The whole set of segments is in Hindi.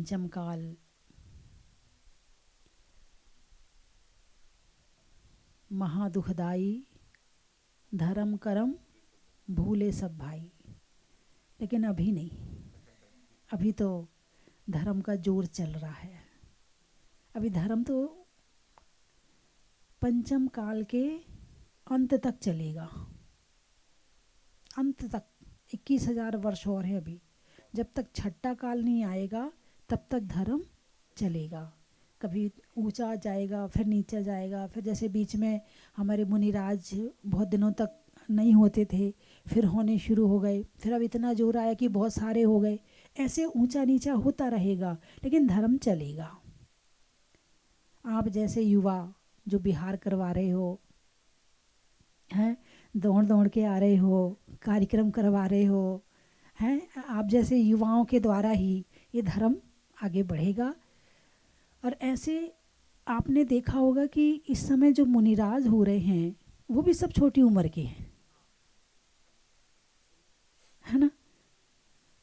पंचम काल, महादुखदाई, धर्म करम भूले सब भाई। लेकिन अभी नहीं, अभी तो धर्म का जोर चल रहा है। अभी धर्म तो पंचम काल के अंत तक चलेगा, अंत तक 21,000 वर्ष और है अभी। जब तक छठा काल नहीं आएगा तब तक धर्म चलेगा। कभी ऊंचा जाएगा, फिर नीचा जाएगा, फिर जैसे बीच में हमारे मुनिराज बहुत दिनों तक नहीं होते थे, फिर होने शुरू हो गए, फिर अब इतना जोर आया कि बहुत सारे हो गए। ऐसे ऊंचा नीचा होता रहेगा, लेकिन धर्म चलेगा। आप जैसे युवा जो बिहार करवा रहे हो, हैं, दौड़ दौड़ के आ रहे हो, कार्यक्रम करवा रहे हो, हैं, आप जैसे युवाओं के द्वारा ही ये धर्म आगे बढ़ेगा। और ऐसे आपने देखा होगा कि इस समय जो मुनिराज हो रहे हैं वो भी सब छोटी उम्र के हैं, है ना।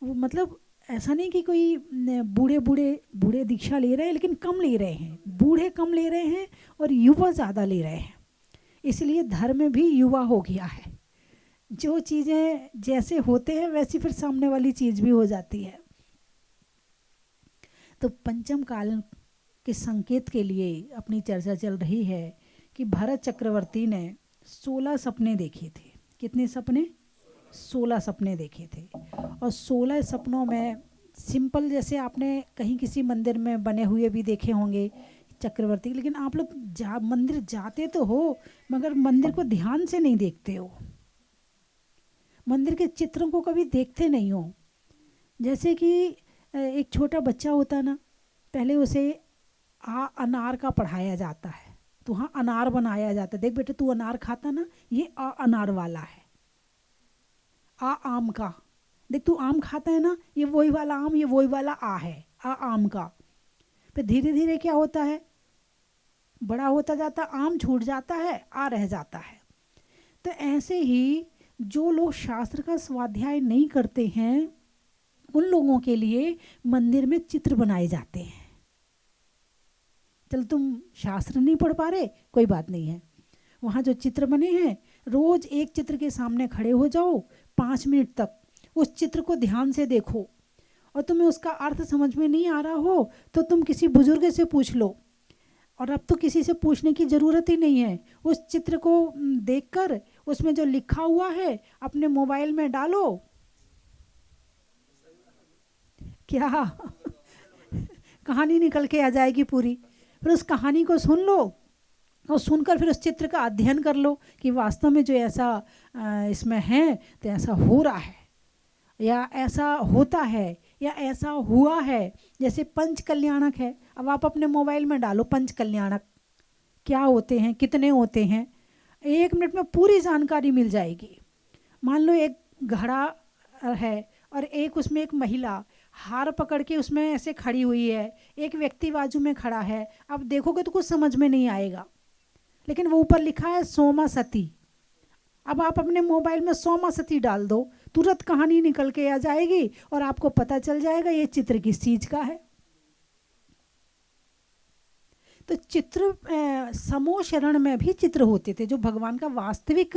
वो मतलब ऐसा नहीं कि कोई बूढ़े बूढ़े बूढ़े दीक्षा ले रहे हैं, लेकिन कम ले रहे हैं। बूढ़े कम ले रहे हैं और युवा ज़्यादा ले रहे हैं। इसलिए धर्म भी युवा हो गया है। जो चीज़ें जैसे होते हैं वैसी फिर सामने वाली चीज़ भी हो जाती है। तो पंचम काल के संकेत के लिए अपनी चर्चा चल रही है कि भरत चक्रवर्ती ने 16 सपने देखे थे। कितने सपने? 16 सपने देखे थे। और 16 सपनों में सिंपल, जैसे आपने कहीं किसी मंदिर में बने हुए भी देखे होंगे चक्रवर्ती, लेकिन आप लोग मंदिर जाते तो हो मगर मंदिर को ध्यान से नहीं देखते हो, मंदिर के चित्रों को कभी देखते नहीं हो। जैसे कि एक छोटा बच्चा होता ना, पहले उसे अनार का पढ़ाया जाता है, तो हाँ अनार बनाया जाता है। देख बेटे तू अनार खाता ना, ये अनार वाला है। आम का, देख तू आम खाता है ना, ये वही वाला आम, ये वही वाला है आम का। फिर धीरे धीरे क्या होता है, बड़ा होता जाता, आम छूट जाता है, रह जाता है। तो ऐसे ही जो लोग शास्त्र का स्वाध्याय नहीं करते हैं उन लोगों के लिए मंदिर में चित्र बनाए जाते हैं। चल तुम शास्त्र नहीं पढ़ पा रहे, कोई बात नहीं है, वहाँ जो चित्र बने हैं रोज एक चित्र के सामने खड़े हो जाओ, 5 मिनट तक उस चित्र को ध्यान से देखो। और तुम्हें उसका अर्थ समझ में नहीं आ रहा हो तो तुम किसी बुजुर्ग से पूछ लो। और अब तो किसी से पूछने की ज़रूरत ही नहीं है, उस चित्र को देखकर उसमें जो लिखा हुआ है अपने मोबाइल में डालो, क्या कहानी निकल के आ जाएगी पूरी। फिर उस कहानी को सुन लो और सुनकर फिर उस चित्र का अध्ययन कर लो कि वास्तव में जो ऐसा इसमें है तो ऐसा हो रहा है या ऐसा होता है या ऐसा हुआ है। जैसे पंच कल्याणक है, अब आप अपने मोबाइल में डालो पंच कल्याणक क्या होते हैं, कितने होते हैं, 1 मिनट में पूरी जानकारी मिल जाएगी। मान लो एक घड़ा है और एक उसमें एक महिला हार पकड़ के उसमें ऐसे खड़ी हुई है, एक व्यक्ति बाजू में खड़ा है। अब देखोगे तो कुछ समझ में नहीं आएगा, लेकिन वो ऊपर लिखा है सोमा सती। अब आप अपने मोबाइल में सोमा सती डाल दो, तुरंत कहानी निकल के आ जाएगी और आपको पता चल जाएगा ये चित्र किस चीज का है। तो चित्र समूह शरण में भी चित्र होते थे। जो भगवान का वास्तविक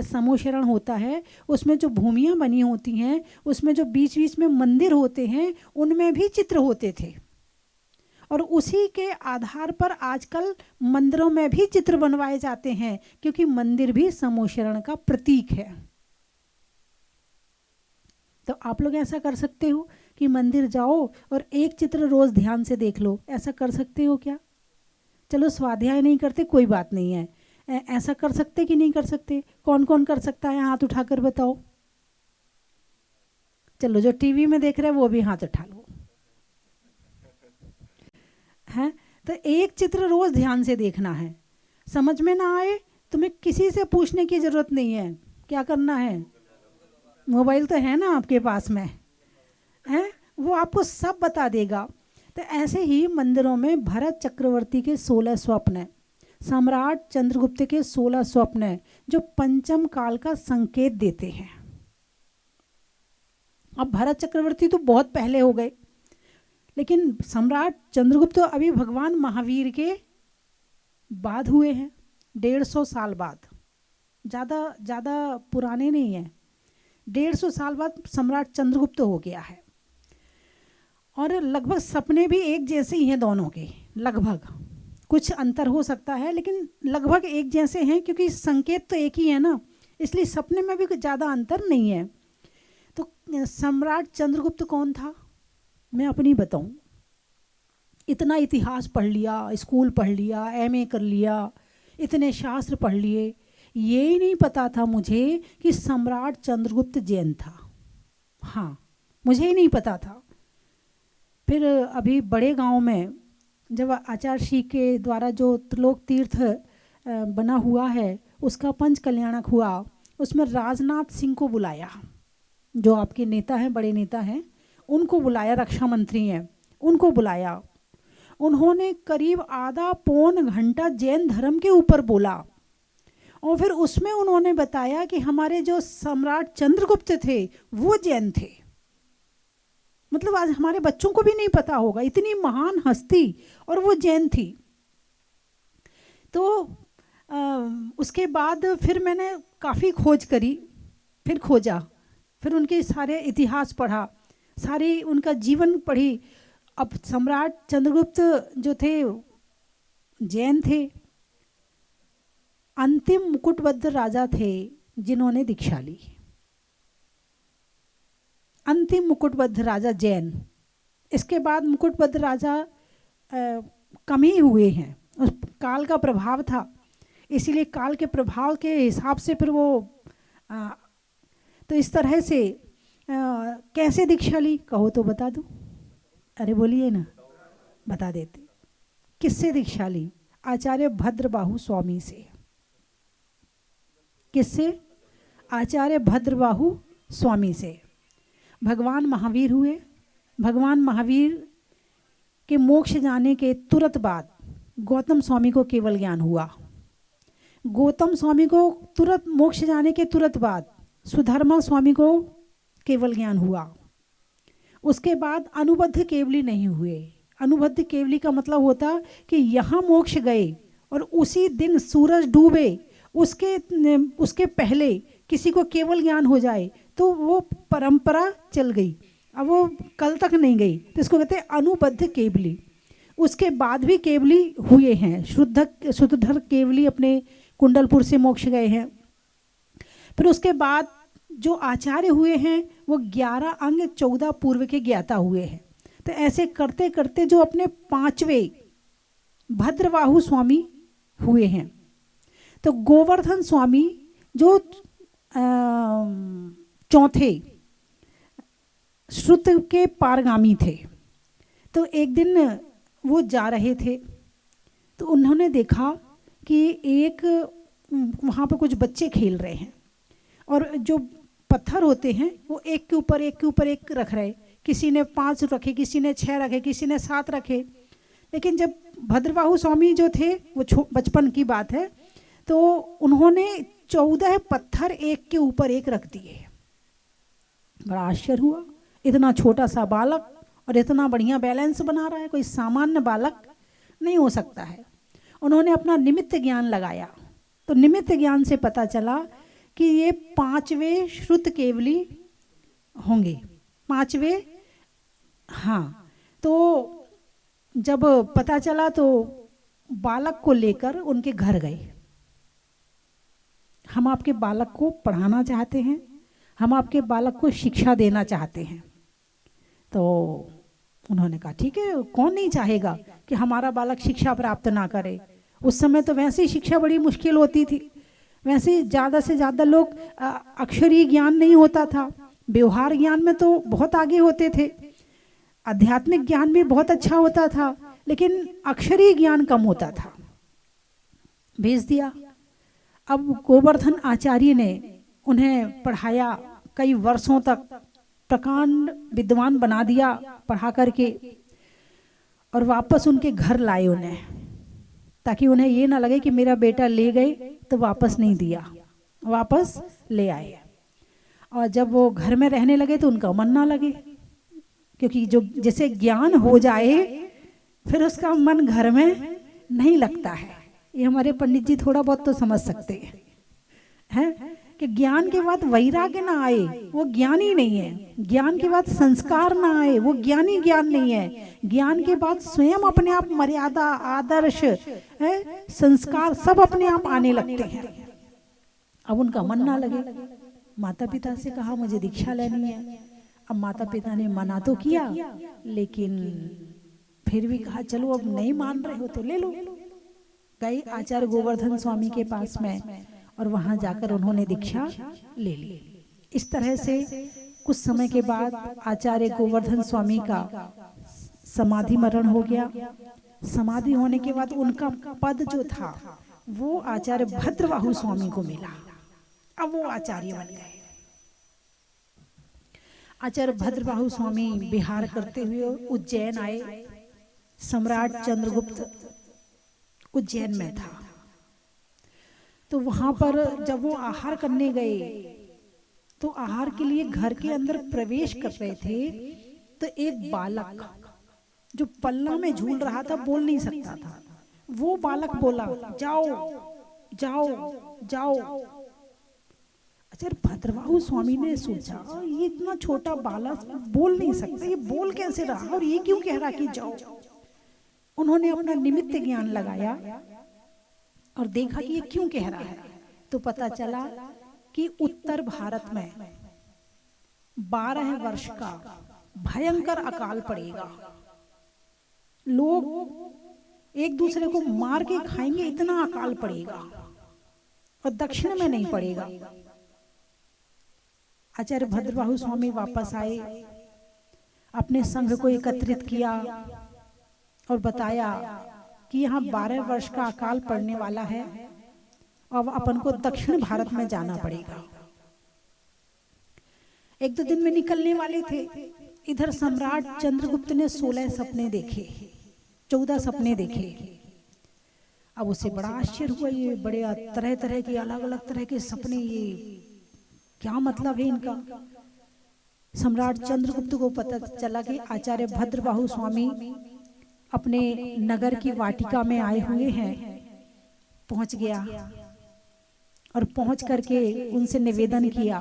समूह शरण होता है उसमें जो भूमियाँ बनी होती हैं, उसमें जो बीच बीच में मंदिर होते हैं, उनमें भी चित्र होते थे। और उसी के आधार पर आजकल मंदिरों में भी चित्र बनवाए जाते हैं, क्योंकि मंदिर भी समूह शरण का प्रतीक है। तो आप लोग ऐसा कर सकते हो कि मंदिर जाओ और एक चित्र रोज ध्यान से देख लो। ऐसा कर सकते हो क्या? चलो स्वाध्याय नहीं करते कोई बात नहीं है, ऐसा कर सकते कि नहीं कर सकते? कौन कौन कर सकता है, हाथ उठाकर बताओ। चलो जो टीवी में देख रहे हैं वो भी हाथ उठा लो। है तो एक चित्र रोज ध्यान से देखना है। समझ में ना आए तुम्हें किसी से पूछने की जरूरत नहीं है। क्या करना है? मोबाइल तो है ना आपके पास में, है, वो आपको सब बता देगा। तो ऐसे ही मंदिरों में भरत चक्रवर्ती के 16 स्वप्न है, सम्राट चंद्रगुप्त के 16 स्वप्न है, जो पंचम काल का संकेत देते हैं। अब भरत चक्रवर्ती तो बहुत पहले हो गए, लेकिन सम्राट चंद्रगुप्त तो अभी भगवान महावीर के बाद हुए हैं, 150 साल बाद, ज़्यादा पुराने नहीं हैं। 150 साल बाद सम्राट चंद्रगुप्त हो गया है। और लगभग सपने भी एक जैसे ही हैं दोनों के, लगभग, कुछ अंतर हो सकता है लेकिन लगभग एक जैसे हैं, क्योंकि संकेत तो एक ही है ना, इसलिए सपने में भी ज़्यादा अंतर नहीं है। तो सम्राट चंद्रगुप्त कौन था, मैं अपनी बताऊं। इतना इतिहास पढ़ लिया, स्कूल पढ़ लिया, एमए कर लिया, इतने शास्त्र पढ़ लिए, ये ही नहीं पता था मुझे कि सम्राट चंद्रगुप्त जैन था। हाँ, मुझे ही नहीं पता था। फिर अभी बड़े गांव में जब आचार्य श्री के द्वारा जो त्रिलोक तीर्थ बना हुआ है उसका पंच कल्याणक हुआ, उसमें राजनाथ सिंह को बुलाया, जो आपके नेता हैं, बड़े नेता हैं, उनको बुलाया, रक्षा मंत्री हैं, उनको बुलाया। उन्होंने करीब आधा पौन घंटा जैन धर्म के ऊपर बोला और फिर उसमें उन्होंने बताया कि हमारे जो सम्राट चंद्रगुप्त थे वो जैन थे। मतलब आज हमारे बच्चों को भी नहीं पता होगा, इतनी महान हस्ती और वो जैन थी। तो उसके बाद फिर मैंने काफ़ी खोज करी, फिर खोजा, फिर उनके सारे इतिहास पढ़ा, सारी उनका जीवन पढ़ी। अब सम्राट चंद्रगुप्त जो थे जैन थे, अंतिम मुकुटबद्ध राजा थे जिन्होंने दीक्षा ली, अंतिम मुकुटबद्ध राजा जैन। इसके बाद मुकुटबद्ध राजा कम ही हुए हैं, उस काल का प्रभाव था, इसीलिए काल के प्रभाव के हिसाब से फिर वो तो इस तरह से कैसे दीक्षा ली कहो तो बता दूं? अरे बोलिए ना, बता देते। किससे दीक्षा ली? आचार्य भद्रबाहु स्वामी से। किससे? आचार्य भद्रबाहु स्वामी से। भगवान महावीर हुए। भगवान महावीर के मोक्ष जाने के तुरंत बाद गौतम स्वामी को केवल ज्ञान हुआ। गौतम स्वामी को तुरंत मोक्ष जाने के तुरंत बाद सुधर्मा स्वामी को केवल ज्ञान हुआ। उसके बाद अनुबद्ध केवली नहीं हुए। अनुबद्ध केवली का मतलब होता कि यहाँ मोक्ष गए और उसी दिन सूरज डूबे उसके पहले किसी को केवल ज्ञान हो जाए तो वो परंपरा चल गई, अब वो कल तक नहीं गई, तो इसको कहते हैं अनुबद्ध केवली। उसके बाद भी केवली हुए हैं, शुद्धधर केवली अपने कुंडलपुर से मोक्ष गए हैं। फिर उसके बाद जो आचार्य हुए हैं वो 11 अंग 14 पूर्व के ज्ञाता हुए हैं। तो ऐसे करते करते जो अपने 5वें भद्रबाहु स्वामी हुए हैं। तो गोवर्धन स्वामी जो चौथे श्रुत के पारगामी थे। तो एक दिन वो जा रहे थे तो उन्होंने देखा कि एक वहाँ पर कुछ बच्चे खेल रहे हैं और जो पत्थर होते हैं वो एक के ऊपर एक के ऊपर एक रख रहे, किसी ने 5 रखे, किसी ने 6 रखे, किसी ने 7 रखे। लेकिन जब भद्रबाहु स्वामी जो थे वो बचपन की बात है, तो उन्होंने 14 पत्थर एक के ऊपर एक रख दिए। बड़ा आश्चर्य हुआ, इतना छोटा सा बालक और इतना बढ़िया बैलेंस बना रहा है, कोई सामान्य बालक नहीं हो सकता है। उन्होंने अपना निमित्त ज्ञान लगाया तो निमित्त ज्ञान से पता चला कि ये 5वें श्रुत केवली होंगे, 5वें। हाँ, तो जब पता चला तो बालक को लेकर उनके घर गए। हम आपके बालक को पढ़ाना चाहते हैं, हम आपके बालक को शिक्षा देना चाहते हैं। तो उन्होंने कहा ठीक है, कौन नहीं चाहेगा कि हमारा बालक शिक्षा प्राप्त ना करे। उस समय तो वैसे ही शिक्षा बड़ी मुश्किल होती थी, वैसे ज़्यादा से ज़्यादा लोग अक्षरीय ज्ञान नहीं होता था, व्यवहार ज्ञान में तो बहुत आगे होते थे, आध्यात्मिक ज्ञान भी बहुत अच्छा होता था, लेकिन अक्षरीय ज्ञान कम होता था। भेज दिया। अब गोवर्धन आचार्य ने उन्हें पढ़ाया, कई वर्षों तक प्रकांड विद्वान बना दिया पढ़ा करके, और वापस उनके घर लाए उन्हें, ताकि उन्हें ये ना लगे कि मेरा बेटा ले गए तो वापस नहीं दिया, वापस ले आए। और जब वो घर में रहने लगे तो उनका मन ना लगे, क्योंकि जो जैसे ज्ञान हो जाए फिर उसका मन घर में नहीं लगता है। ये हमारे पंडित जी थोड़ा बहुत तो समझ सकते हैं कि ज्ञान के बाद वैराग्य ना आए वो ज्ञान ही नहीं है, ज्ञान के बाद संस्कार ना आए वो ज्ञानी ज्ञान नहीं है, ज्ञान के बाद स्वयं अपने आप मर्यादा, आदर्श, संस्कार सब अपने आप आने लगते हैं। अब उनका मन ना लगे, माता पिता से कहा मुझे दीक्षा लेनी है। अब माता पिता ने मना तो किया, लेकिन फिर भी कहा चलो अब नहीं मान रहे हो तो ले लो। गए आचार्य गोवर्धन स्वामी के पास में और वहां जाकर उन्होंने दीक्षा ले ली। इस तरह से कुछ समय के बाद आचार्य गोवर्धन स्वामी का समाधि मरण हो गया। समाधि होने के बाद उनका पद जो था वो आचार्य भद्रबाहु स्वामी को मिला। अब वो आचार्य बन गए। आचार्य भद्रबाहु स्वामी विहार करते हुए उज्जैन आए। सम्राट चंद्रगुप्त उज्जैन में था, तो वहां पर जब वो आहार करने गए तो आहार के लिए घर के अंदर प्रवेश कर रहे थे, तो एक बालक जो पल्ला में झूल रहा था, बोल नहीं सकता था, वो बालक बोला जाओ जाओ जाओ। आचार्य भद्रबाहु स्वामी ने सोचा ये इतना छोटा बालक बोल नहीं सकता, ये बोल कैसे रहा और ये क्यों कह रहा कि जाओ। उन्होंने अपना निमित्त ज्ञान लगाया और देखा कि ये क्यों कह रहा है, तो पता चला कि उत्तर भारत में 12 वर्ष का भयंकर अकाल पड़ेगा, लोग एक दूसरे को मार के खाएंगे, इतना अकाल पड़ेगा, और दक्षिण में नहीं पड़ेगा। आचार्य भद्रबाहु स्वामी वापस आए, अपने संघ को एकत्रित किया और बताया कि यहाँ 12 वर्ष का अकाल पड़ने वाला है और अपन को दक्षिण भारत में जाना पड़ेगा। 1-2 दिन में निकलने वाले थे। इधर सम्राट चंद्रगुप्त ने 16 सपने देखे, 14 सपने देखे। अब उसे बड़ा आश्चर्य हुआ, ये बड़े तरह तरह के अलग अलग तरह के सपने, ये क्या मतलब है इनका। सम्राट चंद्रगुप्त को पता चला कि आचार्य भद्रबाहु स्वामी अपने नगर की वाटिका में आए हुए हैं। पहुंच गया और पहुंच करके उनसे निवेदन किया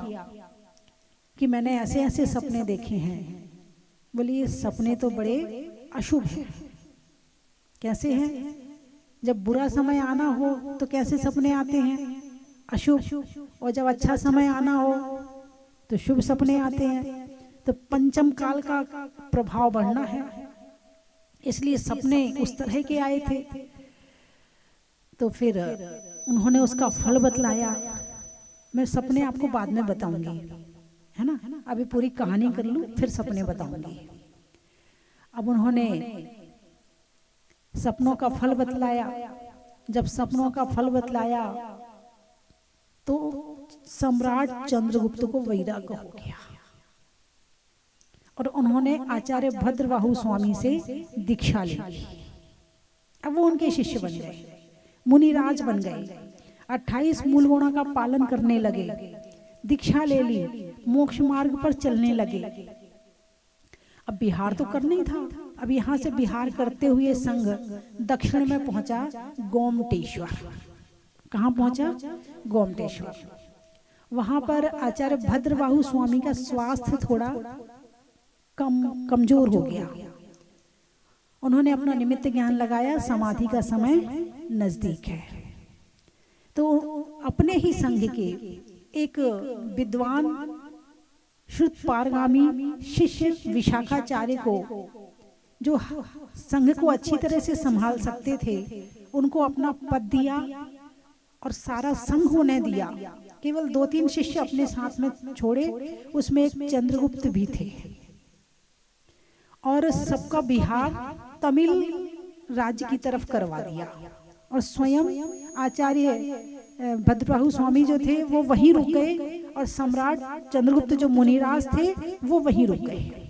कि मैंने ऐसे ऐसे सपने देखे हैं। बोले ये सपने तो बड़े अशुभ हैं। कैसे हैं? जब बुरा समय आना हो तो कैसे सपने आते हैं? अशुभ। और जब अच्छा समय आना हो तो शुभ सपने आते हैं। तो पंचम काल का प्रभाव बढ़ना है, इसलिए सपने उस तरह के आए थे। तो फिर उन्होंने उसका फल बतलाया। मैं सपने आपको बाद में बताऊंगी, है ना, अभी पूरी कहानी कर लूं फिर सपने बताऊंगी। अब उन्होंने सपनों का फल बतलाया। जब सपनों का फल बतलाया तो सम्राट चंद्रगुप्त को वैराग्य हो गया और उन्होंने आचार्य भद्रबाहु स्वामी से दीक्षा ली। अब वो उनके शिष्य बन गए, मुनिराज बन गए, 28 मूल गुणों का पालन करने लगे, दीक्षा ले ली, मोक्ष मार्ग पर चलने लगे। अब बिहार तो करना ही था। अब यहाँ से बिहार करते हुए संघ दक्षिण में पहुंचा गोमटेश्वर। कहाँ पहुंचा? गोमटेश्वर। वहां पर आचार्य भद्रबाहु स्वामी का स्वास्थ्य थोड़ा कमजोर हो गया। उन्होंने अपना निमित्त ज्ञान लगाया, समाधि का समय नजदीक है। तो अपने ही संघ के एक विद्वान श्रुत पारगामी शिष्य विशाखाचार्य को, जो संघ को अच्छी तरह से संभाल सकते थे, उनको अपना पद दिया और सारा संघ होने दिया। केवल 2-3 शिष्य अपने साथ में छोड़े, उसमें एक चंद्रगुप्त भी थे। और सबका बिहार तमिल राज्य की तरफ करवा दिया और स्वयं आचार्य भद्रबाहु स्वामी जो थे वो वहीं रुक गए और सम्राट चंद्रगुप्त जो मुनिराज थे वो वहीं रुक गए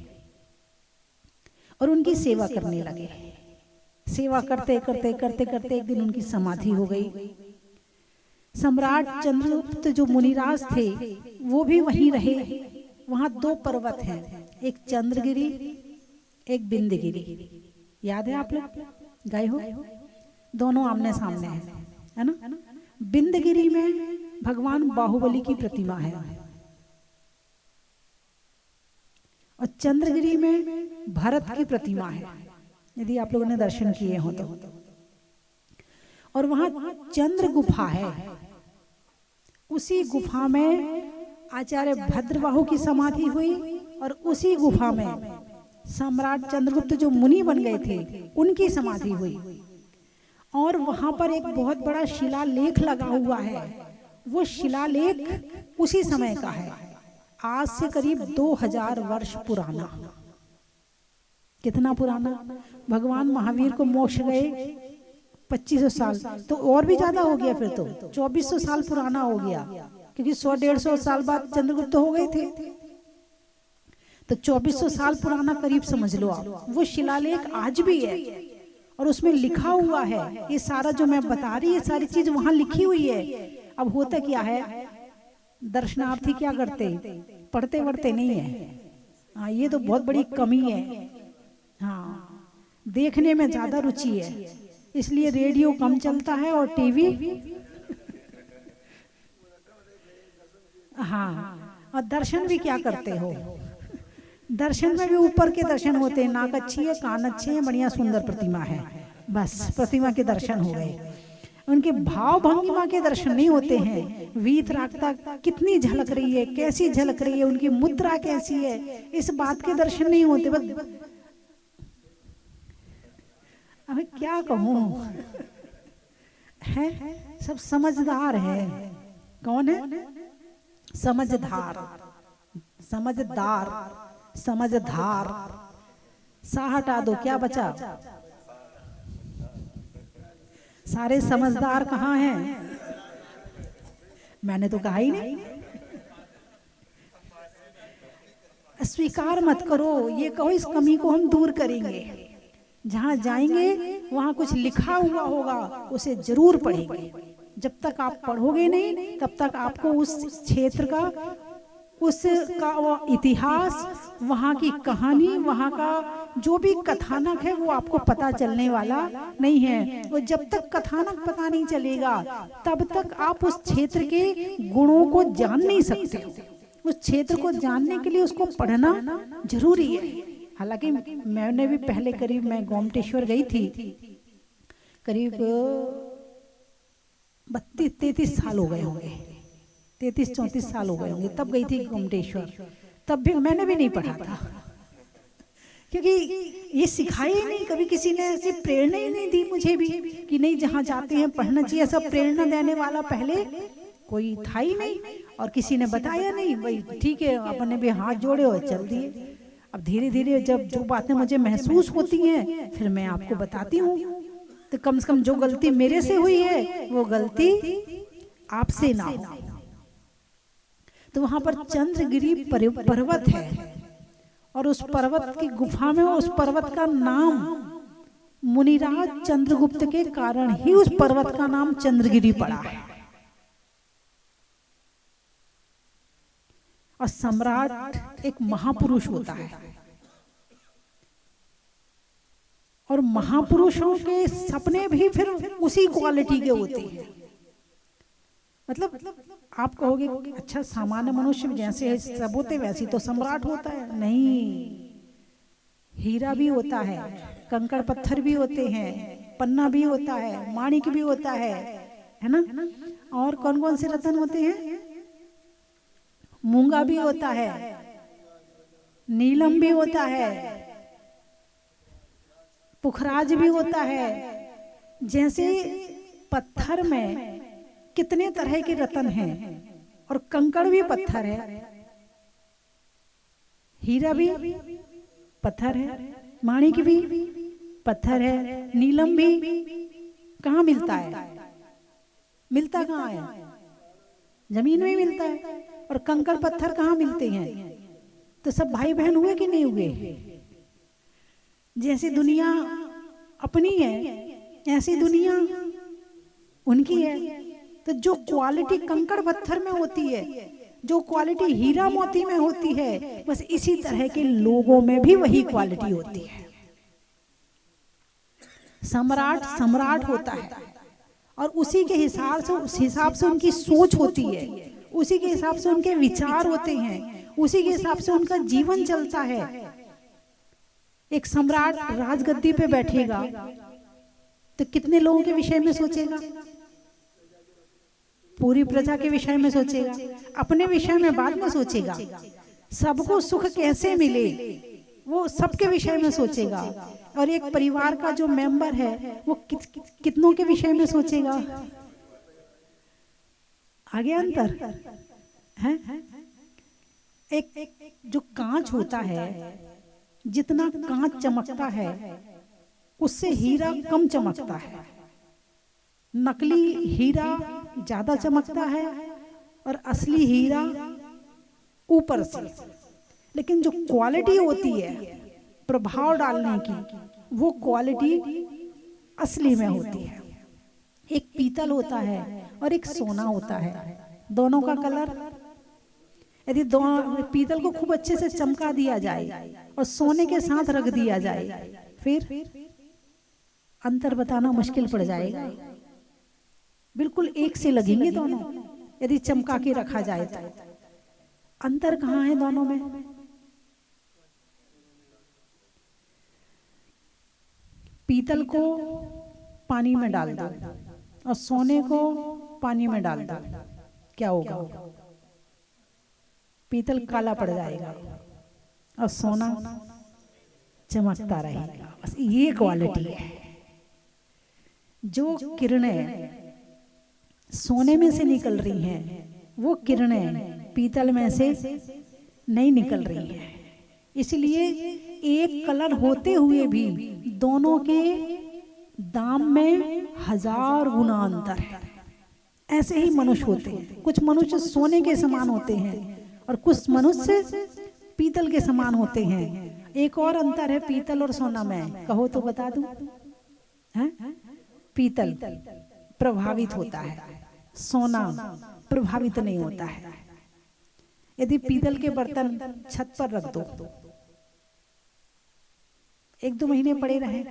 और उनकी सेवा करने लगे। सेवा करते करते करते करते एक दिन उनकी समाधि हो गई। सम्राट चंद्रगुप्त जो मुनिराज थे वो भी वहीं रहे। वहां 2 पर्वत हैं, एक चंद्रगिरी एक बिंदगिरी, याद है आप लोग गए हो? दोनों आमने सामने है ना। बिंदगिरी में भगवान बाहुबली की प्रतिमा है और चंद्रगिरी में भरत की प्रतिमा है, यदि आप लोगों ने दर्शन किए हो तो। और वहां चंद्र गुफा है, उसी गुफा में आचार्य भद्रबाहु की समाधि हुई और उसी गुफा में सम्राट चंद्रगुप्त जो मुनि बन गए थे उनकी समाधि हुई। और वहां पर एक बहुत बड़ा शिलालेख लगा हुआ है, वो शिलालेख उसी समय का है, आज से करीब 2000 वर्ष पुराना। कितना पुराना? भगवान महावीर को मोक्ष गए 2500 साल, तो और भी ज्यादा हो गया, फिर तो 2400 साल पुराना हो गया, क्योंकि 100-150 साल बाद चंद्रगुप्त हो गए थे, तो 2400 साल पुराना करीब समझ लो आप। वो शिलालेख आज भी है और उसमें लिखा हुआ है ये सारा जो मैं बता रही, ये सारी चीज वहां लिखी हुई है। अब होता क्या है, दर्शनार्थी क्या करते, पढ़ते वढ़ते नहीं है। हाँ, ये तो बहुत बड़ी कमी है। हाँ, देखने में ज्यादा रुचि है, इसलिए रेडियो कम चलता है और टीवी। हाँ, और दर्शन भी क्या करते हो, दर्शन में भी ऊपर के दर्शन होते हैं, नाक अच्छी है, कान अच्छे हैं, बढ़िया सुंदर प्रतिमा है, बस प्रतिमा के दर्शन हो गए। उनके भाव भंगिमा के दर्शन नहीं होते हैं। वीतरागता कितनी झलक रही है, कैसी झलक रही है, उनकी मुद्रा कैसी है, इस बात के दर्शन नहीं होते। बस अब क्या कहूं, है सब समझदार है। कौन है? समझदार, समझदार, समझदार। सा हटा दो, क्या बचा? सारे समझदार कहाँ हैं? मैंने तो कहा ही नहीं। स्वीकार मत करो, ये कहो इस कमी को हम दूर करेंगे। जहां जाएंगे वहां कुछ लिखा हुआ होगा, उसे जरूर पढ़ेंगे। जब तक आप पढ़ोगे नहीं तब तक आपको उस क्षेत्र का, उसका वो इतिहास, वहाँ की कहानी, वहाँ का जो भी कथानक है वो आपको पता चलने वाला नहीं है। वो जब तक कथानक पता नहीं चलेगा तब तक आप उस क्षेत्र के गुणों को जान नहीं सकते। उस क्षेत्र को जानने के लिए उसको पढ़ना जरूरी है। हालांकि मैंने भी पहले करीब, मैं गोमटेश्वर गई थी, करीब 32-33 साल हो गए होंगे, 33-34 साल हो गए होंगे, तब गई थी गोमटेश्वर। तब भी मैंने भी नहीं पढ़ा था, क्योंकि ये सिखाया ही नहीं, कभी किसी ने ऐसी प्रेरणा ही नहीं दी मुझे भी कि नहीं जहाँ जाते हैं पढ़ना चाहिए। ऐसा प्रेरणा देने वाला पहले कोई था ही नहीं और किसी ने बताया नहीं। भाई ठीक है, अपने भी हाथ जोड़े और चल दिए। अब धीरे धीरे जब जो बातें मुझे महसूस होती हैं फिर मैं आपको बताती हूँ। तो कम से कम जो गलती मेरे से हुई है वो गलती आपसे ना हो। तो वहां पर चंद्रगिरी पर्वत है और उस पर्वत की गुफा में, उस पर्वत का नाम मुनिराज चंद्रगुप्त के कारण ही उस पर्वत का नाम चंद्रगिरी पड़ा है। और सम्राट एक महापुरुष होता है और महापुरुषों के सपने भी फिर उसी क्वालिटी के होते हैं। मतलब आप कहोगे अच्छा सामान्य मनुष्य जैसे सब होते वैसे तो सम्राट होता है, नहीं। हीरा भी होता है, कंकड़ पत्थर भी होते हैं, पन्ना भी होता है, माणिक भी होता है ना। और कौन कौन से रत्न होते हैं? मूंगा भी होता है, नीलम भी होता है, पुखराज भी होता है। जैसे पत्थर में कितने तरह के रत्न हैं और कंकड़ भी पत्थर है, हीरा भी पत्थर है, माणिक भी पत्थर है, नीलम भी कहाँ मिलता है? मिलता कहाँ है? जमीन में मिलता है। और कंकड़ पत्थर कहाँ मिलते हैं? तो सब भाई बहन हुए कि नहीं हुए? जैसी दुनिया अपनी है ऐसी दुनिया उनकी है। तो जो क्वालिटी कंकड़ पत्थर में होती है जो क्वालिटी हीरा मोती में होती है, बस इसी तरह के लोगों में भी वही क्वालिटी होती है। सम्राट सम्राट होता है और उसी के हिसाब से उनकी सोच होती है, उसी के हिसाब से उनके विचार होते हैं, उसी के हिसाब से उनका जीवन चलता है। एक सम्राट राजगद्दी पे बैठेगा तो कितने लोगों के विषय में सोचेगा? पूरी प्रजा के विषय में सोचेगा, अपने विषय में बाद में सोचेगा। सबको सुख कैसे मिले वो सबके विषय में सोचेगा। और एक परिवार का जो मेंबर है वो कितनों के विषय में सोचेगा? आगे अंतर है। एक जो कांच होता है, जितना कांच चमकता है उससे हीरा कम चमकता है। नकली हीरा ज्यादा चमकता है और असली हीरा ऊपर से। लेकिन जो क्वालिटी होती है प्रभाव डालने की, वो क्वालिटी असली में होती है। एक पीतल होता है और एक सोना होता है, दोनों का कलर, यदि दोनों पीतल को खूब अच्छे से चमका दिया जाए और सोने के साथ रख दिया जाए, फिर अंतर बताना मुश्किल पड़ जाएगा। बिल्कुल एक से लगेंगे दोनों, यदि चमका के रखा जाए तो। अंतर कहाँ है दोनों में? पीतल को पानी में डाल दो और सोने को पानी में डाल दो, क्या होगा? पीतल काला पड़ जाएगा और सोना चमकता रहेगा। बस ये क्वालिटी है। जो किरणें सोने में से निकल रही हैं, वो किरणें पीतल में से नहीं निकल रही हैं। इसलिए एक कलर होते हुए भी दोनों के दाम में 1000 गुना अंतर है। ऐसे ही मनुष्य होते हैं। कुछ मनुष्य सोने के समान होते हैं और कुछ मनुष्य पीतल के समान होते हैं। एक और अंतर है पीतल और सोना में, कहो तो बता दूं? पीतल प्रभावित होता है, सोना प्रभावित नहीं होता है। यदि पीतल के बर्तन छत पर रख दो, 1-2 महीने पड़े रहे,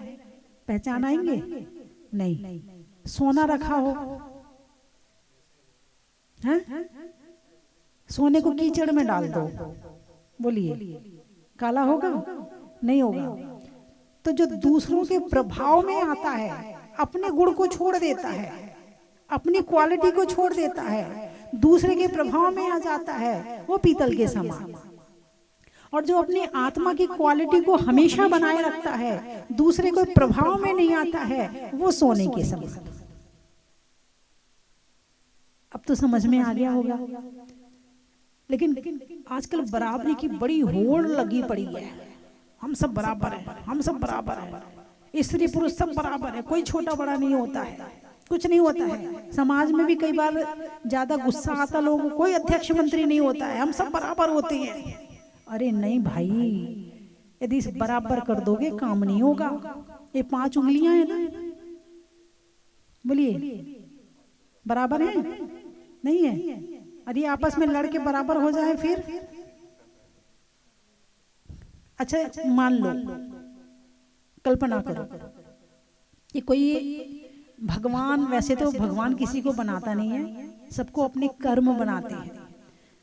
पहचान आएंगे? नहीं। सोना रखा हो, है? सोने को कीचड़ में डाल दो, बोलिए काला होगा? नहीं होगा। तो जो दूसरों के प्रभाव में आता है, अपने गुण को छोड़ देता है, अपनी क्वालिटी को छोड़ देता है, दूसरे के प्रभाव में आ जाता है, वो पीतल के समान। और जो अपनी आत्मा की क्वालिटी को हमेशा बनाए रखता है, दूसरे को प्रभाव में नहीं आता है, वो सोने के समान। अब तो समझ में आ गया होगा। लेकिन आजकल बराबरी की बड़ी होड़ लगी पड़ी है। हम सब बराबर हैं, हम सब बराबर हैं, स्त्री पुरुष सब बराबर है, कोई छोटा बड़ा नहीं होता है, कुछ नहीं होता है। समाज में भी कई बार ज्यादा गुस्सा आता लोगों को, कोई अध्यक्ष मंत्री नहीं होता है, हम सब बराबर होते हैं। अरे नहीं भाई, यदि इस बराबर कर दोगे काम नहीं होगा। ये 5 उंगलियां हैं ना, बोलिए बराबर है? नहीं है। अरे आपस में लड़के बराबर हो जाए फिर? अच्छा मान लो, कल्पना करो कि कोई भगवान, वैसे तो भगवान किसी को बनाता नहीं है, सबको अपने कर्म बनाते हैं।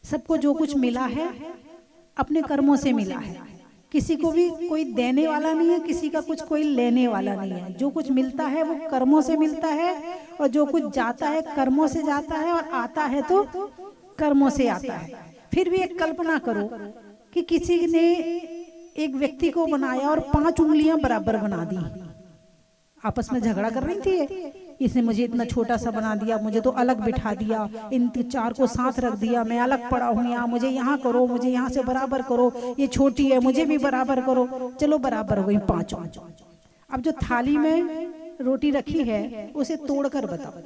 सबको जो कुछ मिला है अपने कर्मों से मिला है। किसी को भी कोई देने वाला नहीं है, किसी का कुछ कोई लेने वाला नहीं है। जो कुछ मिलता है वो कर्मों से मिलता है, और जो कुछ जाता है कर्मों से जाता है, और आता है तो कर्मों से आता है। फिर भी एक कल्पना करो कि किसी ने एक व्यक्ति को बनाया और 5 उंगलियां बराबर बना दी। आपस में झगड़ा कर रही थी, इसने मुझे इतना छोटा सा बना दिया, मुझे तो अलग बिठा दिया, इन 4 को साथ रख दिया, मैं अलग पड़ा हूँ यहाँ, मुझे यहाँ करो, मुझे यहाँ से बराबर करो, ये छोटी है मुझे भी बराबर करो। चलो बराबर हो गई 5। अब जो थाली में रोटी रखी है उसे तोड़कर बताओ,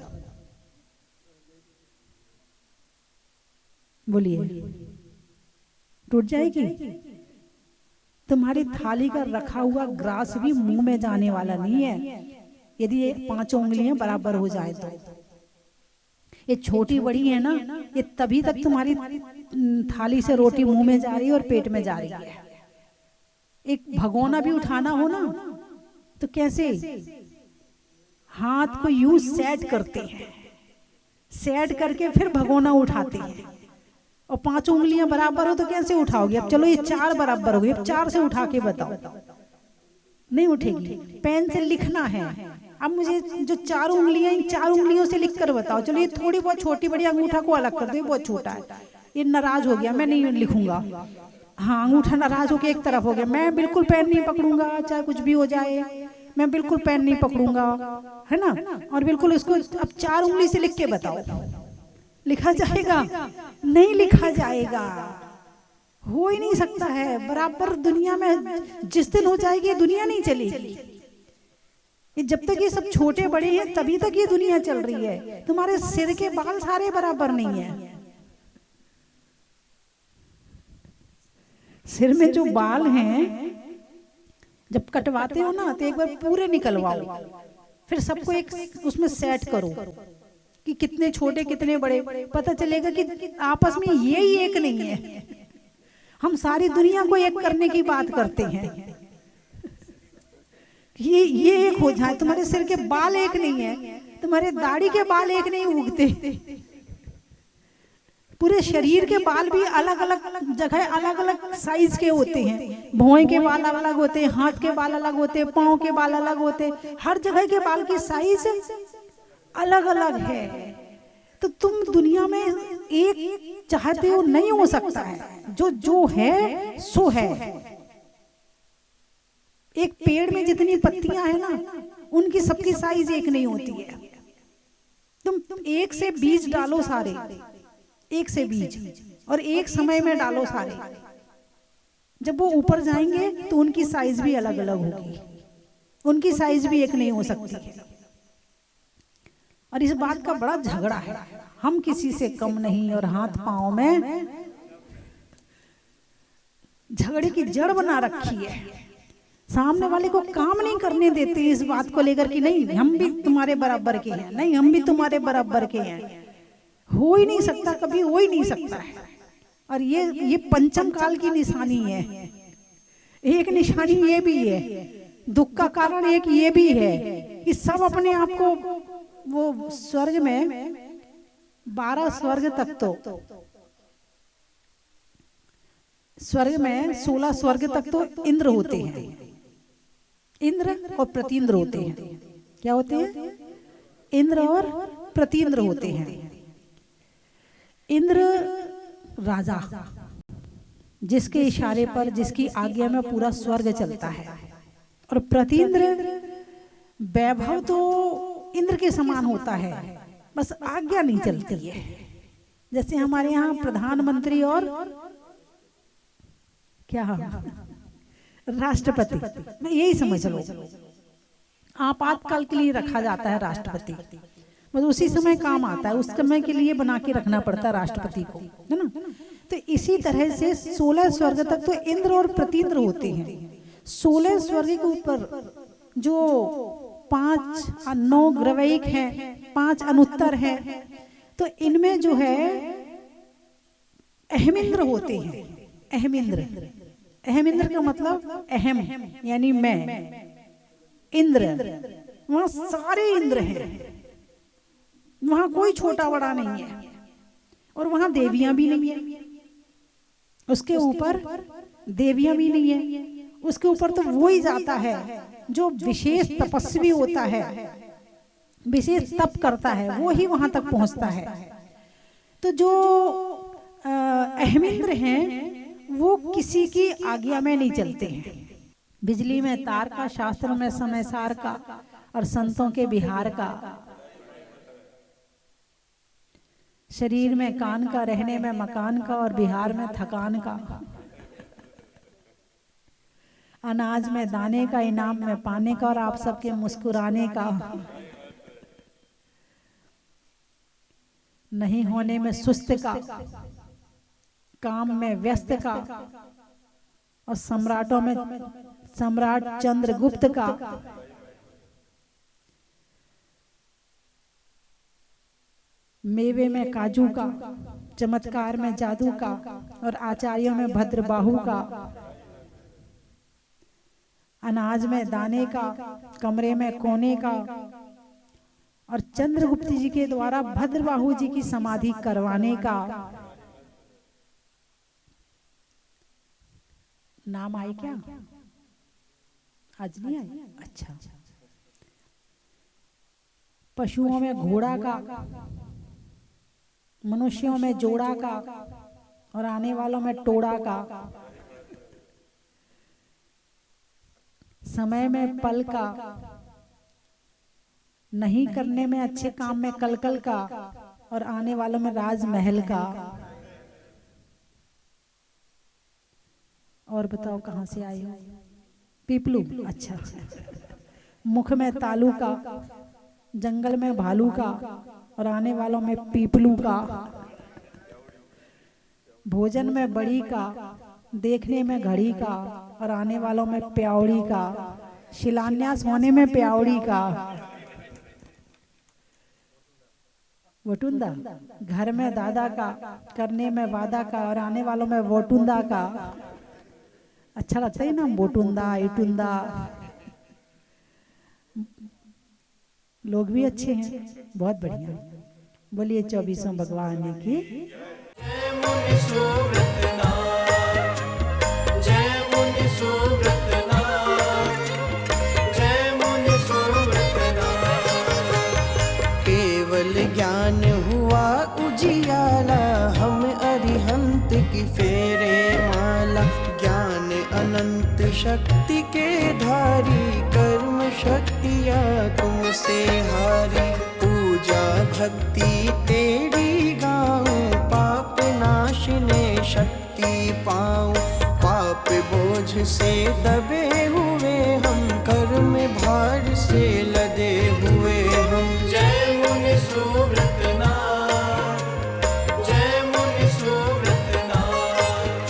बोलिए टूट जाएगी? तुम्हारी थाली का रखा हुआ ग्रास भी मुंह में जाने वाला नहीं है यदि ये 5 उंगलियां बराबर हो जाए तो। ये छोटी बड़ी है ना, ये तभी तक तुम्हारी थाली से रोटी मुंह में जा रही है और पेट में जा रही है। एक भगोना भी उठाना हो ना तो कैसे, हाथ को यूं सेट करते हैं, सेट करके फिर भगोना उठाते हैं। और 5 उंगलियां बराबर हो तो कैसे उठाओगे? अब चलो ये 4 बराबर हो गई, अब 4 से उठा के बताओ, नहीं उठेगी। पेन से लिखना है, अब मुझे जो 4 उंगलियां, इन 4 उंगलियों से लिख कर बताओ। चलो ये थोड़ी बहुत छोटी बड़ी, अंगूठा को अलग कर दो, बहुत छोटा है, ये नाराज हो गया, मैं नहीं लिखूंगा। हाँ, अंगूठा नाराज होकर एक तरफ हो गया, मैं बिल्कुल पेन नहीं पकड़ूंगा, चाहे कुछ भी हो जाए, मैं बिल्कुल पेन नहीं पकड़ूंगा, है ना। और बिल्कुल इसको अब 4 उंगली से लिख के बताओ, लिखा जाएगा? नहीं लिखा जाएगा, हो ही नहीं सकता है। बराबर दुनिया में जिस दिन हो जाएगी दुनिया नहीं चलेगी। जब तक ये सब छोटे बड़े हैं तभी तक ये दुनिया चल रही है। तुम्हारे सिर के बाल सारे बराबर नहीं है। सिर में जो बाल हैं जब कटवाते हो ना तो एक बार पूरे निकलवाओ, फिर सबको एक उसमें सेट करो कि कितने छोटे कितने बड़े, पता चलेगा कि आपस में ये ही एक नहीं है। हम सारी दुनिया को एक करने की बात करते हैं, ये एक हो जाए। तुम्हारे सिर के बाल एक नहीं है, तुम्हारे दाढ़ी के बाल एक नहीं उगते, पूरे शरीर के बाल भी अलग अलग जगह अलग अलग साइज के होते हैं। भौं के बाल अलग होते हैं, हाथ के बाल अलग होते हैं, पाँव के बाल अलग होते हैं, हर जगह के बाल की साइज अलग अलग है। तो तुम दुनिया में एक चाहते हो, नहीं हो सकता है। जो है सो है। एक पेड़ में जितनी पत्तियां है ना, उनकी सबकी साइज एक नहीं होती है। तुम एक से बीज डालो सारे, एक से बीज, और एक समय में डालो सारे, जब वो ऊपर जाएंगे तो उनकी साइज भी अलग अलग होगी, उनकी साइज भी एक नहीं हो सकती है। और इस बात का बड़ा झगड़ा है, हम किसी से कम नहीं, और हाथ पांव में झगड़े की जड़ बना रखी है। सामने वाले को काम नहीं करने देते इस बात को लेकर कि नहीं हम भी तुम्हारे बराबर के हैं, नहीं हम भी तुम्हारे बराबर के हैं। हो ही नहीं सकता, कभी हो ही नहीं सकता है। और ये पंचम काल की निशानी है। एक निशानी ये भी है, दुख का कारण एक ये भी है कि सब अपने आप को वो स्वर्ग में 12 स्वर्ग तक, तो स्वर्ग में 16 स्वर्ग तक तो इंद्र होते हैं, इंद्र और प्रतींद्र होते हैं। क्या होते हैं? इंद्र और प्रतींद्र होते हैं। इंद्र राजा, जिसके इशारे पर, जिसकी आज्ञा में पूरा स्वर्ग चलता है। और प्रतींद्र वैभव तो इंद्र के समान होता है, बस आज्ञा नहीं चलती है। जैसे हमारे यहाँ प्रधानमंत्री और क्या राष्ट्रपति, मैं यही समझ लो, आपातकाल के लिए रखा जाता है राष्ट्रपति, बस उसी समय काम आता है, उस समय के लिए बना के रखना पड़ता है राष्ट्रपति को, है ना। तो इसी तरह से 16 स्वर्ग तक तो इंद्र और प्रतींद्र होते हैं। 16 स्वर्ग के ऊपर जो 5 9 ग्रवैक हैं, 5 अनुत्तर हैं, तो इनमें जो है अहमिंद्र होते हैं। अहमिंद्र, अहमिंद्र का मतलब अहम यानी मैं, इंद्र, वहां सारे इंद्र हैं, वहां कोई छोटा बड़ा नहीं है, और वहां देवियां भी नहीं है, उसके ऊपर देवियां भी नहीं है, उसके ऊपर तो वो ही जाता है जो विशेष तपस्वी होता है, विशेष तप करता है, वो ही वहां तक पहुंचता है। तो जो अहमिंद्र हैं वो किसी की आज्ञा में नहीं चलते हैं। बिजली में तार का, शास्त्रों में समय सार का, और संतों के बिहार का, शरीर में कान का, रहने में मकान का, और बिहार में थकान का, अनाज में दाने का, इनाम में पाने का, और आप सबके मुस्कुराने का, नहीं होने में सुस्त का, काम में व्यस्त का, और सम्राटों में सम्राट चंद्रगुप्त का, मेवे में काजू का, चमत्कार में जादू का और आचार्यों में भद्रबाहु का, अनाज में दाने का, कमरे में कोने का, और चंद्रगुप्त जी के द्वारा भद्रबाहु जी की समाधि करवाने का। नाम आए क्या? आज नहीं आए? अच्छा। पशुओं में घोड़ा का, मनुष्यों में जोड़ा का, और आने वालों में टोड़ा का, समय में पल का, नहीं करने में अच्छे काम में कलकल का, और आने वालों में राजमहल का। और बताओ कहाँ से आए हो? पीपलू। अच्छा अच्छा। मुख में तालू का, जंगल में भालू का, और आने वालों में पीपलू का। भोजन में बड़ी का, देखने में घड़ी का, और आने वालों में प्याउड़ी का। शिलान्यास होने में प्याउड़ी का। वटुंदा। घर में दादा का, करने में वादा का, और आने वालों में वोटुंदा का। अच्छा लगता है ना, वोटुंदा, इटुंदा। लोग भी अच्छे हैं, बहुत बढ़िया। बोलिए 24वें भगवान की। जय मुनि सुव्रतनाथ, जय मुनि सुव्रतनाथ, जय मुनि सुव्रतनाथ। केवल ज्ञान हुआ उजियाला, हम अरिहंत की फेरे माला। ज्ञान अनंत शक्ति के धारी, कर्म शक्तियाँ तुमसे हारी। पूजा भक्ति तेरी गाऊं, पाप नाशने शक्ति पाऊं। पाप बोझ से दबे हुए हम, कर्म भार से लदे हुए हम। जय मुनि सुव्रतनाथ, जय मुनि सुव्रतनाथ,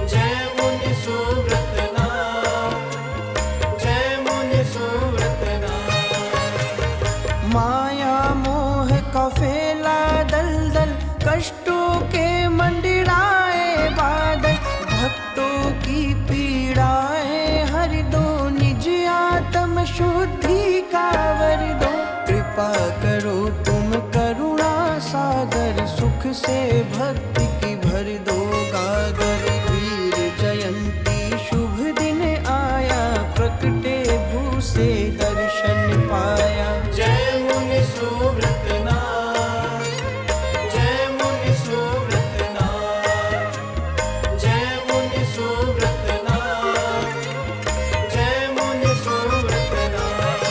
जय मुनि सुव्रतनाथ, जय मुनि सुव्रतनाथ। माया मोह का फैला दलदल, कष्टों के मंडराए बादल। भक्तों की पीड़ाएं हर दो, निज आत्म शुद्धि का वर दो। कृपा करो तुम करुणा सागर, सुख से भक्ति की भर दो गागर। वीर जयंती शुभ दिन आया, प्रकटे भू से दर्शन पाया। जय मुनि सुव्रतनाथ, जय मुनि सुव्रतनाथ, जय मुनि सुव्रतनाथ, जय मुनि सुव्रतनाथ।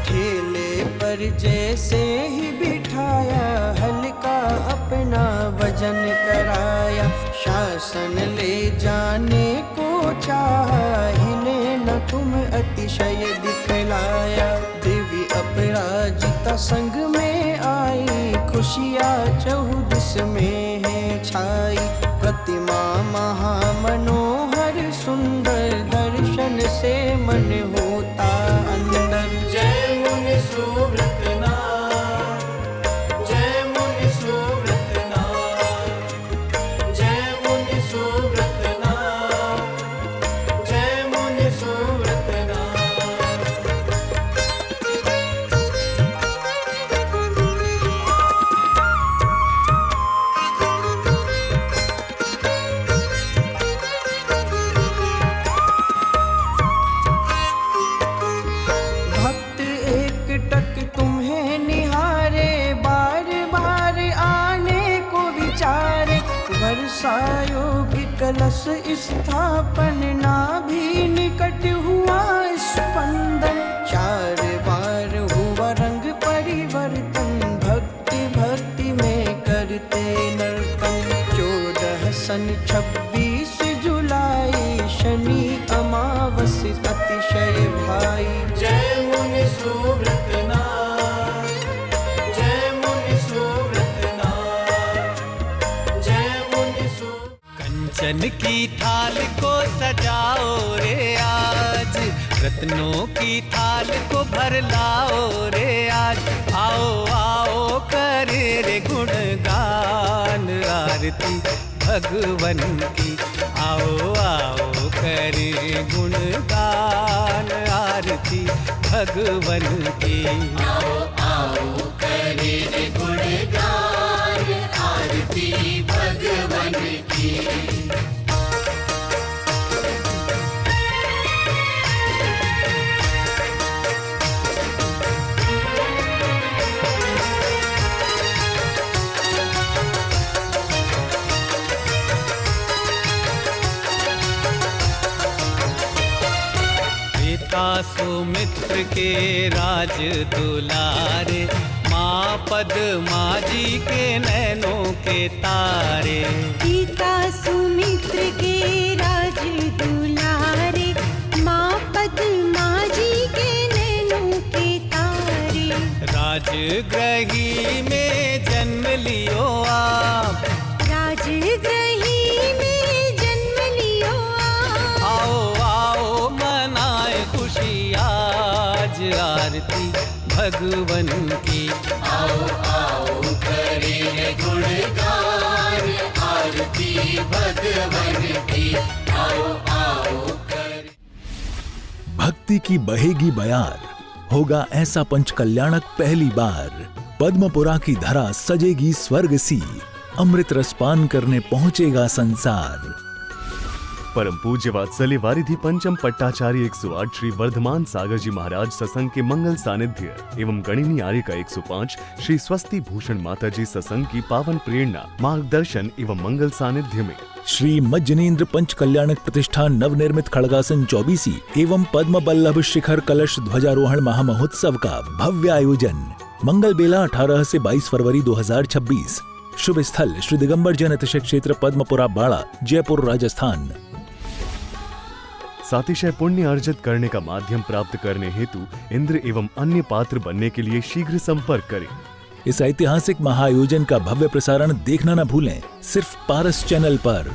ठेले पर जैसे ही बिठाया, हल्का अपना वजन कराया। शासन ले जाने को चाहा, हिले न तुम अतिशय दिखलाया। देवी अपराजिता संग में आई, खुशियाँ चहुदिस में है छाई। प्रतिमा महामनोहर सुंदर, दर्शन से मन होता अंदर। जय मुनि सुव्रतनाथ, जय मुनि सुव्रतनाथ, जय मुनि सुव्रतनाथ, जय मुनि सुव्रतनाथ। भक्त एक टक तुम्हें निहारे, बार बार आने को विचारे। वर्षायोग कलश स्थापन, नाभि निकट हुआ स्पंदन। 4 बार हुआ रंग परिवर्तन, भक्ति भक्ति में करते नर्तन। 14 सन 26 जुलाई, शनि अमावस अतिशय भाई। जय मुनि सुव्रतनाथ, जय मुनि सुव्रतनाथ, जय मुनि सुव्रतनाथ। कंचन की थाल को सजाओ रे आज, रत्नों की थाल को भर लाओ रे आज। आओ आओ करे रे गुणगान आरती भगवन की, आओ आओ करे गुणगान आरती भगवन की। आओ आओ करे रे गुणगान आरती भगवन की। सुमित्र के राज दुलारे, माँ पद्मा जी के नैनों के तारे। पिता सुमित्र के राज दुलारे, माँ पद्मा जी के नैनों के तारे। राजगृही में जन्म लियो आप, राजगृही में जन्म लियो आप। आओ आओ मनाए खुशी आज आरती भगवन की। आओ आओ करे रे गुणगान आरती भगवन की। आओ आओ करे। भक्ति की बहेगी बयार, होगा ऐसा पंचकल्याणक पहली बार। पद्मपुरा की धरा सजेगी स्वर्ग सी, अमृत रसपान करने पहुंचेगा संसार। परम पूज्य वात्सल्य वारिधि पंचम पट्टाचार्य 108 श्री वर्धमान सागर जी महाराज सत्संग के मंगल सानिध्य एवं गणिनी आर्य का 105 श्री स्वस्ति भूषण माता जी सत्संग की पावन प्रेरणा, मार्गदर्शन एवं मंगल सानिध्य में श्री मज्जनेन्द्र पंच कल्याणक प्रतिष्ठान नवनिर्मित खड़गासन 24 एवं पद्म बल्लभ शिखर कलश ध्वजारोहण महामहोत्सव का भव्य आयोजन। मंगल बेला 18 से 22 फरवरी 2026। शुभ स्थल श्री दिगंबर जैन तीर्थ क्षेत्र पद्मपुरा बाड़ा, जयपुर, राजस्थान। सातिशय पुण्य अर्जित करने का माध्यम प्राप्त करने हेतु इंद्र एवं अन्य पात्र बनने के लिए शीघ्र संपर्क करें। इस ऐतिहासिक महाआयोजन का भव्य प्रसारण देखना न भूलें, सिर्फ पारस चैनल पर।